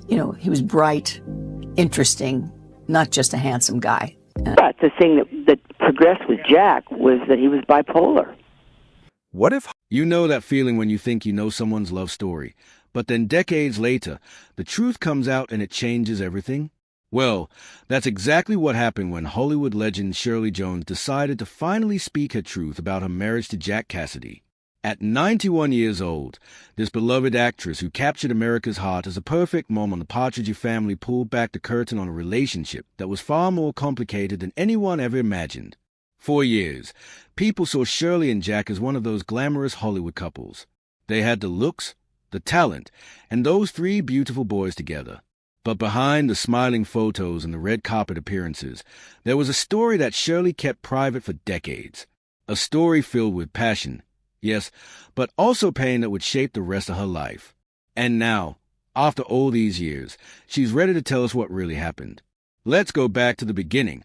He was bright, interesting, not just a handsome guy. But the thing that progressed with Jack was that he was bipolar. What if... You know that feeling when you think you know someone's love story, but then decades later, the truth comes out and it changes everything? Well, that's exactly what happened when Hollywood legend Shirley Jones decided to finally speak her truth about her marriage to Jack Cassidy. At 91 years old, this beloved actress who captured America's heart as a perfect mom on the Partridge Family pulled back the curtain on a relationship that was far more complicated than anyone ever imagined. For years, people saw Shirley and Jack as one of those glamorous Hollywood couples. They had the looks, the talent, and those three beautiful boys together. But behind the smiling photos and the red carpet appearances, there was a story that Shirley kept private for decades. A story filled with passion, yes, but also pain that would shape the rest of her life. And now, after all these years, she's ready to tell us what really happened. Let's go back to the beginning,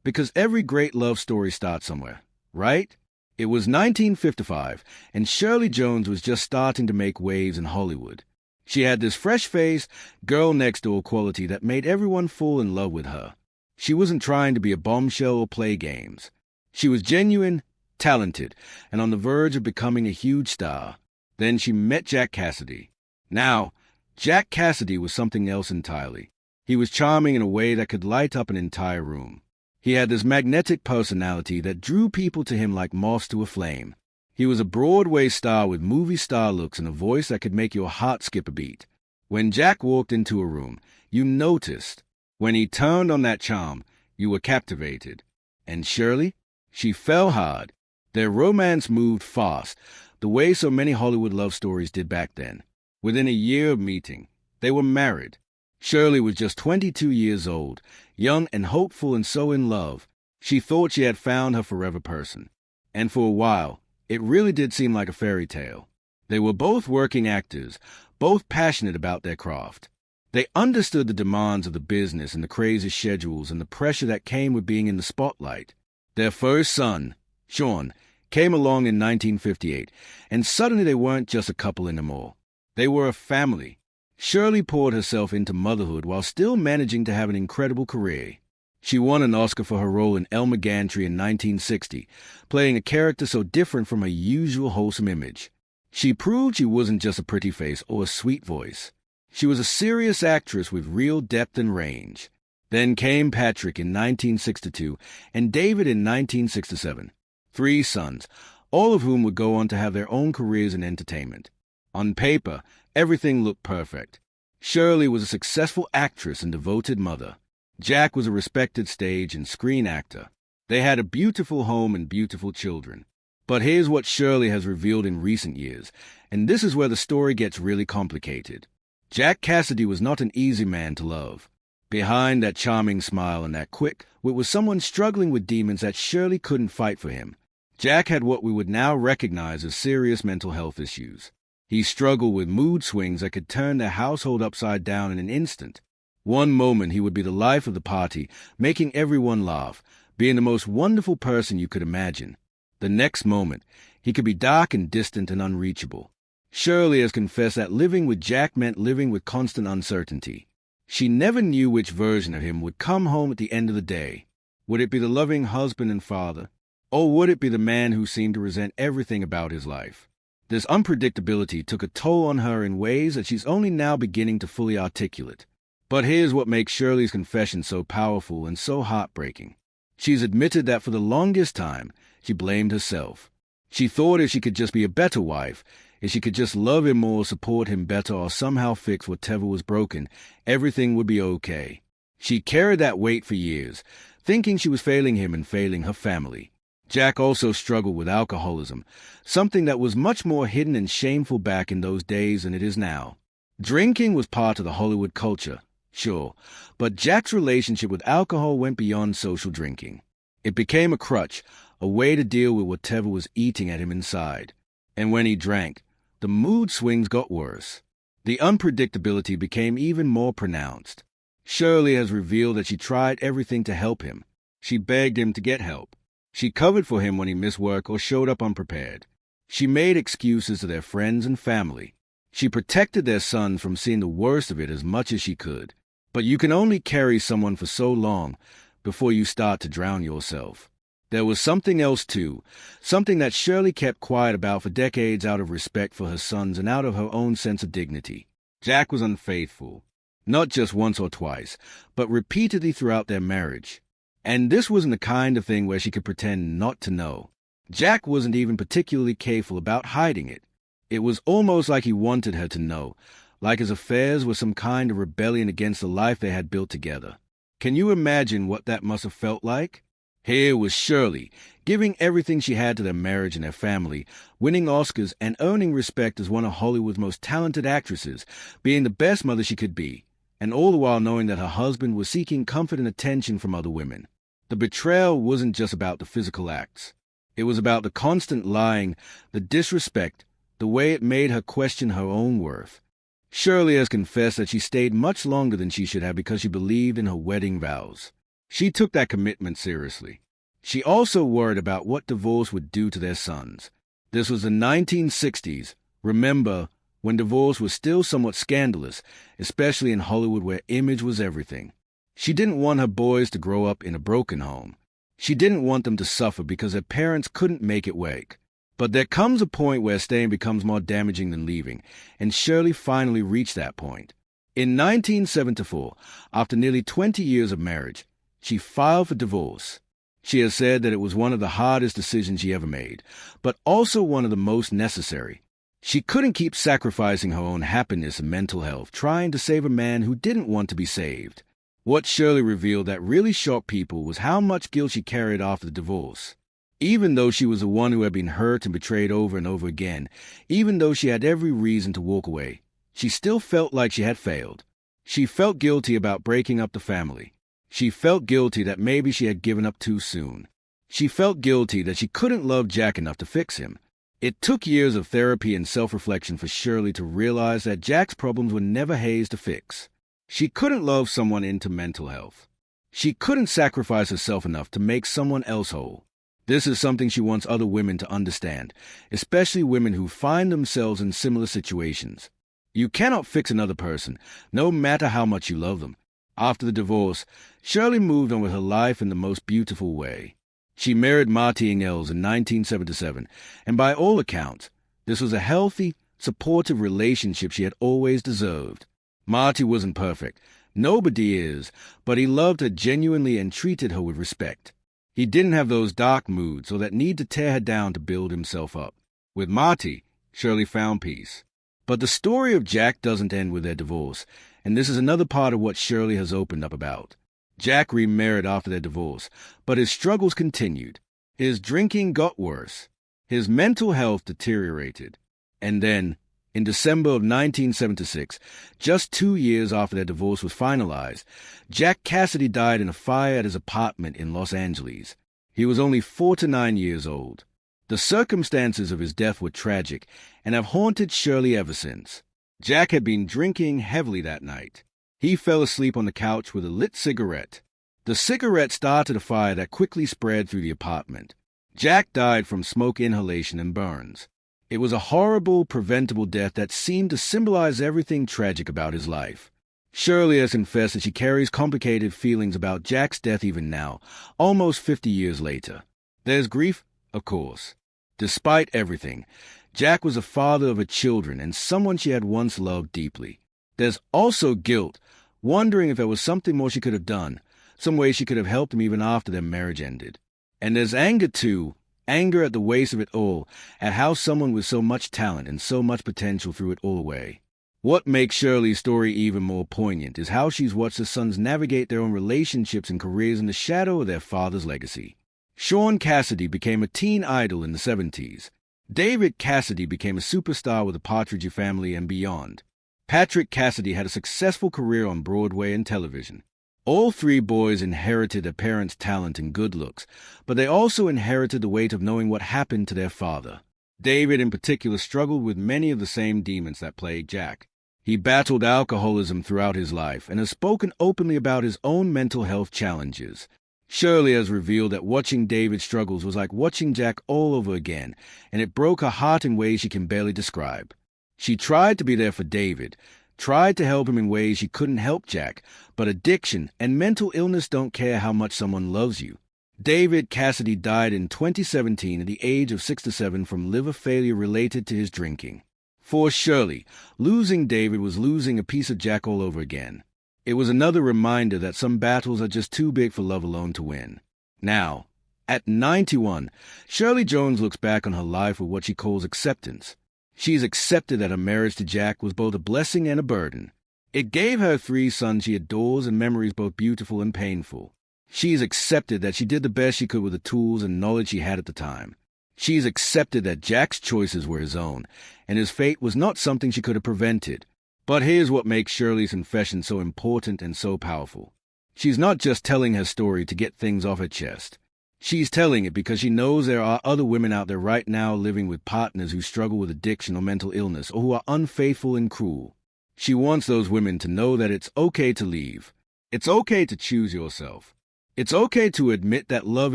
because every great love story starts somewhere, right? It was 1955, and Shirley Jones was just starting to make waves in Hollywood. She had this fresh-faced, girl-next-door quality that made everyone fall in love with her. She wasn't trying to be a bombshell or play games. She was genuine, talented, and on the verge of becoming a huge star. Then she met Jack Cassidy. Now, Jack Cassidy was something else entirely. He was charming in a way that could light up an entire room. He had this magnetic personality that drew people to him like moths to a flame. He was a Broadway star with movie star looks and a voice that could make your heart skip a beat. When Jack walked into a room, you noticed. When he turned on that charm, you were captivated. And Shirley? She fell hard. Their romance moved fast, the way so many Hollywood love stories did back then. Within a year of meeting, they were married. Shirley was just 22 years old, young and hopeful and so in love. She thought she had found her forever person. And for a while, it really did seem like a fairy tale. They were both working actors, both passionate about their craft. They understood the demands of the business and the crazy schedules and the pressure that came with being in the spotlight. Their first son, Sean, came along in 1958, and suddenly they weren't just a couple anymore. They were a family. Shirley poured herself into motherhood while still managing to have an incredible career. She won an Oscar for her role in Elmer Gantry in 1960, playing a character so different from her usual wholesome image. She proved she wasn't just a pretty face or a sweet voice. She was a serious actress with real depth and range. Then came Patrick in 1962 and David in 1967. 3 sons, all of whom would go on to have their own careers in entertainment. On paper, everything looked perfect. Shirley was a successful actress and devoted mother. Jack was a respected stage and screen actor. They had a beautiful home and beautiful children. But here's what Shirley has revealed in recent years, and this is where the story gets really complicated. Jack Cassidy was not an easy man to love. Behind that charming smile and that quick wit was someone struggling with demons that Shirley couldn't fight for him. Jack had what we would now recognize as serious mental health issues. He struggled with mood swings that could turn their household upside down in an instant. One moment he would be the life of the party, making everyone laugh, being the most wonderful person you could imagine. The next moment, he could be dark and distant and unreachable. Shirley has confessed that living with Jack meant living with constant uncertainty. She never knew which version of him would come home at the end of the day. Would it be the loving husband and father, or would it be the man who seemed to resent everything about his life? This unpredictability took a toll on her in ways that she's only now beginning to fully articulate. But here's what makes Shirley's confession so powerful and so heartbreaking. She's admitted that for the longest time, she blamed herself. She thought if she could just be a better wife, if she could just love him more, support him better, or somehow fix whatever was broken, everything would be okay. She carried that weight for years, thinking she was failing him and failing her family. Jack also struggled with alcoholism, something that was much more hidden and shameful back in those days than it is now. Drinking was part of the Hollywood culture, sure, but Jack's relationship with alcohol went beyond social drinking. It became a crutch, a way to deal with whatever was eating at him inside. And when he drank, the mood swings got worse. The unpredictability became even more pronounced. Shirley has revealed that she tried everything to help him. She begged him to get help. She covered for him when he missed work or showed up unprepared. She made excuses to their friends and family. She protected their son from seeing the worst of it as much as she could. But you can only carry someone for so long before you start to drown yourself. There was something else, too, something that Shirley kept quiet about for decades out of respect for her sons and out of her own sense of dignity. Jack was unfaithful, not just once or twice, but repeatedly throughout their marriage. And this wasn't the kind of thing where she could pretend not to know. Jack wasn't even particularly careful about hiding it. It was almost like he wanted her to know, like his affairs were some kind of rebellion against the life they had built together. Can you imagine what that must have felt like? Here was Shirley, giving everything she had to their marriage and their family, winning Oscars and earning respect as one of Hollywood's most talented actresses, being the best mother she could be, and all the while knowing that her husband was seeking comfort and attention from other women. The betrayal wasn't just about the physical acts. It was about the constant lying, the disrespect, the way it made her question her own worth. Shirley has confessed that she stayed much longer than she should have because she believed in her wedding vows. She took that commitment seriously. She also worried about what divorce would do to their sons. This was the 1960s, remember, when divorce was still somewhat scandalous, especially in Hollywood where image was everything. She didn't want her boys to grow up in a broken home. She didn't want them to suffer because their parents couldn't make it work. But there comes a point where staying becomes more damaging than leaving, and Shirley finally reached that point. In 1974, after nearly 20 years of marriage, she filed for divorce. She has said that it was one of the hardest decisions she ever made, but also one of the most necessary. She couldn't keep sacrificing her own happiness and mental health trying to save a man who didn't want to be saved. What Shirley revealed that really shocked people was how much guilt she carried after the divorce. Even though she was the one who had been hurt and betrayed over and over again, even though she had every reason to walk away, she still felt like she had failed. She felt guilty about breaking up the family. She felt guilty that maybe she had given up too soon. She felt guilty that she couldn't love Jack enough to fix him. It took years of therapy and self-reflection for Shirley to realize that Jack's problems were never hers to fix. She couldn't love someone into mental health. She couldn't sacrifice herself enough to make someone else whole. This is something she wants other women to understand, especially women who find themselves in similar situations. You cannot fix another person, no matter how much you love them. After the divorce, Shirley moved on with her life in the most beautiful way. She married Marty Ingalls in 1977, and by all accounts, this was a healthy, supportive relationship she had always deserved. Marty wasn't perfect. Nobody is, but he loved her genuinely and treated her with respect. He didn't have those dark moods or that need to tear her down to build himself up. With Marty, Shirley found peace. But the story of Jack doesn't end with their divorce, and this is another part of what Shirley has opened up about. Jack remarried after their divorce, but his struggles continued. His drinking got worse. His mental health deteriorated. And then, in December of 1976, just 2 years after their divorce was finalized, Jack Cassidy died in a fire at his apartment in Los Angeles. He was only 49 years old. The circumstances of his death were tragic and have haunted Shirley ever since. Jack had been drinking heavily that night. He fell asleep on the couch with a lit cigarette. The cigarette started a fire that quickly spread through the apartment. Jack died from smoke inhalation and burns. It was a horrible, preventable death that seemed to symbolize everything tragic about his life. Shirley has confessed that she carries complicated feelings about Jack's death even now, almost 50 years later. There's grief, of course. Despite everything, Jack was a father of her children and someone she had once loved deeply. There's also guilt, wondering if there was something more she could have done, some way she could have helped him even after their marriage ended. And there's anger, too. Anger at the waste of it all, at how someone with so much talent and so much potential threw it all away. What makes Shirley's story even more poignant is how she's watched her sons navigate their own relationships and careers in the shadow of their father's legacy. Sean Cassidy became a teen idol in the 70s. David Cassidy became a superstar with the Partridge Family and beyond. Patrick Cassidy had a successful career on Broadway and television. All three boys inherited their parents' talent and good looks, but they also inherited the weight of knowing what happened to their father. David in particular struggled with many of the same demons that plagued Jack. He battled alcoholism throughout his life and has spoken openly about his own mental health challenges. Shirley has revealed that watching David's struggles was like watching Jack all over again, and it broke her heart in ways she can barely describe. She tried to be there for David, tried to help him in ways she couldn't help Jack, but addiction and mental illness don't care how much someone loves you. David Cassidy died in 2017 at the age of 67 from liver failure related to his drinking. For Shirley, losing David was losing a piece of Jack all over again. It was another reminder that some battles are just too big for love alone to win. Now, at 91, Shirley Jones looks back on her life with what she calls acceptance. She's accepted that her marriage to Jack was both a blessing and a burden. It gave her 3 sons she adores and memories both beautiful and painful. She's accepted that she did the best she could with the tools and knowledge she had at the time. She's accepted that Jack's choices were his own, and his fate was not something she could have prevented. But here's what makes Shirley's confession so important and so powerful. She's not just telling her story to get things off her chest. She's telling it because she knows there are other women out there right now living with partners who struggle with addiction or mental illness or who are unfaithful and cruel. She wants those women to know that it's okay to leave. It's okay to choose yourself. It's okay to admit that love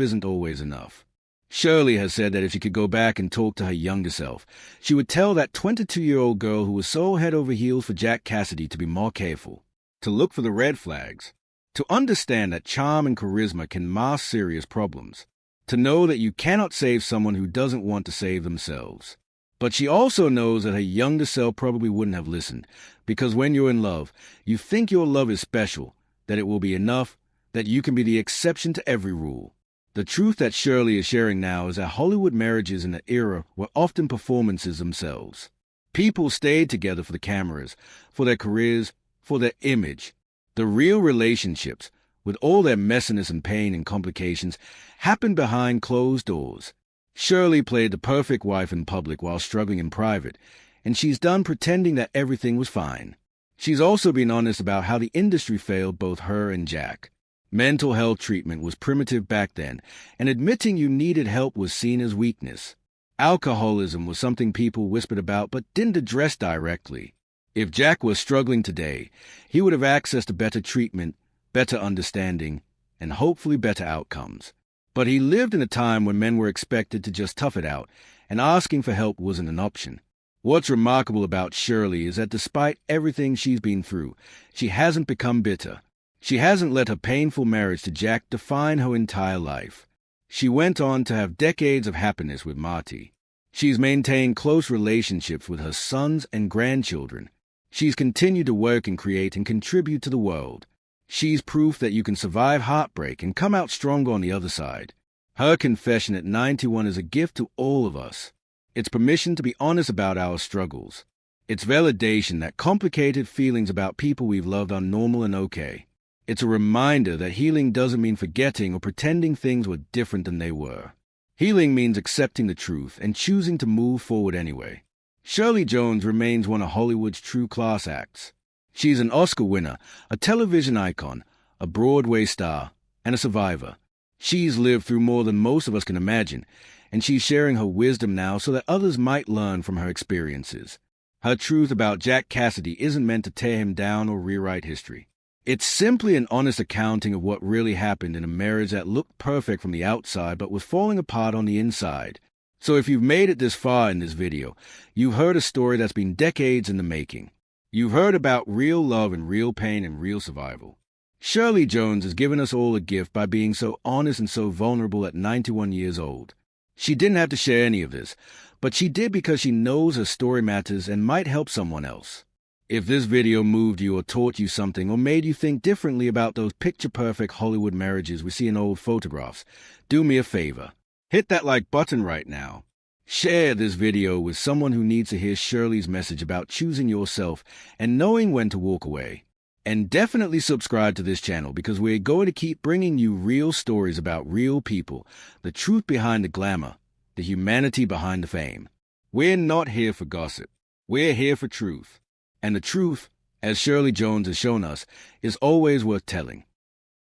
isn't always enough. Shirley has said that if she could go back and talk to her younger self, she would tell that 22-year-old girl who was so head over heels for Jack Cassidy to be more careful, to look for the red flags, to understand that charm and charisma can mask serious problems, to know that you cannot save someone who doesn't want to save themselves. But she also knows that her younger self probably wouldn't have listened, because when you're in love, you think your love is special, that it will be enough, that you can be the exception to every rule. The truth that Shirley is sharing now is that Hollywood marriages in the era were often performances themselves. People stayed together for the cameras, for their careers, for their image. The real relationships, with all their messiness and pain and complications, happened behind closed doors. Shirley played the perfect wife in public while struggling in private, and she's done pretending that everything was fine. She's also been honest about how the industry failed both her and Jack. Mental health treatment was primitive back then, and admitting you needed help was seen as weakness. Alcoholism was something people whispered about but didn't address directly. If Jack was struggling today, he would have access to better treatment, better understanding, and hopefully better outcomes. But he lived in a time when men were expected to just tough it out, and asking for help wasn't an option. What's remarkable about Shirley is that despite everything she's been through, she hasn't become bitter. She hasn't let her painful marriage to Jack define her entire life. She went on to have decades of happiness with Marty. She's maintained close relationships with her sons and grandchildren. She's continued to work and create and contribute to the world. She's proof that you can survive heartbreak and come out stronger on the other side. Her confession at 91 is a gift to all of us. It's permission to be honest about our struggles. It's validation that complicated feelings about people we've loved are normal and okay. It's a reminder that healing doesn't mean forgetting or pretending things were different than they were. Healing means accepting the truth and choosing to move forward anyway. Shirley Jones remains one of Hollywood's true class acts. She's an Oscar winner, a television icon, a Broadway star, and a survivor. She's lived through more than most of us can imagine, and she's sharing her wisdom now so that others might learn from her experiences. Her truth about Jack Cassidy isn't meant to tear him down or rewrite history. It's simply an honest accounting of what really happened in a marriage that looked perfect from the outside but was falling apart on the inside. So if you've made it this far in this video, you've heard a story that's been decades in the making. You've heard about real love and real pain and real survival. Shirley Jones has given us all a gift by being so honest and so vulnerable at 91 years old. She didn't have to share any of this, but she did because she knows her story matters and might help someone else. If this video moved you or taught you something or made you think differently about those picture-perfect Hollywood marriages we see in old photographs, do me a favor. Hit that like button right now. Share this video with someone who needs to hear Shirley's message about choosing yourself and knowing when to walk away. And definitely subscribe to this channel because we're going to keep bringing you real stories about real people, the truth behind the glamour, the humanity behind the fame. We're not here for gossip. We're here for truth. And the truth, as Shirley Jones has shown us, is always worth telling.